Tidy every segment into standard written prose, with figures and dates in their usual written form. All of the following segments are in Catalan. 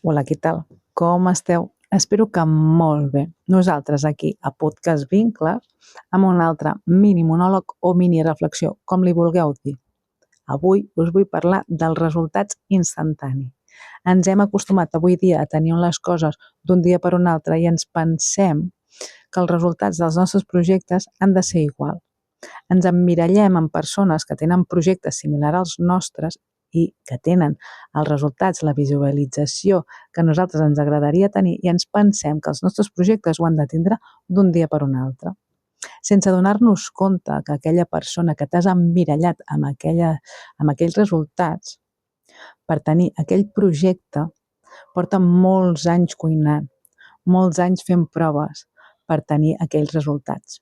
Hola, què tal? Com esteu? Espero que molt bé. Nosaltres aquí a Podcast Vincles amb un altre mini monòleg o mini reflexió, com li vulgueu dir. Avui us vull parlar dels resultats instantanis. Ens hem acostumat avui dia a tenir les coses d'un dia per un altre i ens pensem que els resultats dels nostres projectes han de ser igual. Ens emmirallem en persones que tenen projectes similars als nostres i que tenen els resultats, la visualització que a nosaltres ens agradaria tenir i ens pensem que els nostres projectes ho han de tindre d'un dia per un altre. Sense donar-nos compte que aquella persona que t'has emmirallat amb aquells resultats per tenir aquell projecte porta molts anys cuinant, molts anys fent proves per tenir aquells resultats.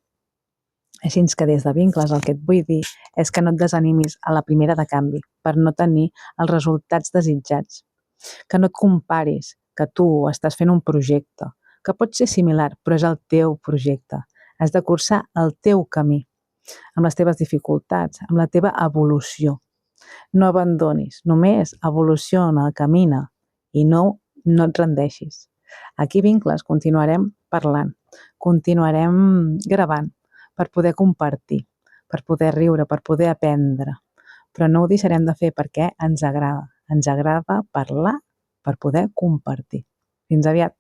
Així que des de Vincles el que et vull dir és que no et desanimis a la primera de canvi per no tenir els resultats desitjats. Que no et comparis, que tu estàs fent un projecte, que pot ser similar, però és el teu projecte. Has de cursar el teu camí, amb les teves dificultats, amb la teva evolució. No abandonis, només evoluciona, camina i no et rendeixis. Aquí a Vincles continuarem parlant, continuarem gravant, per poder compartir, per poder riure, per poder aprendre. Però no ho deixarem de fer perquè ens agrada. Ens agrada parlar per poder compartir. Fins aviat.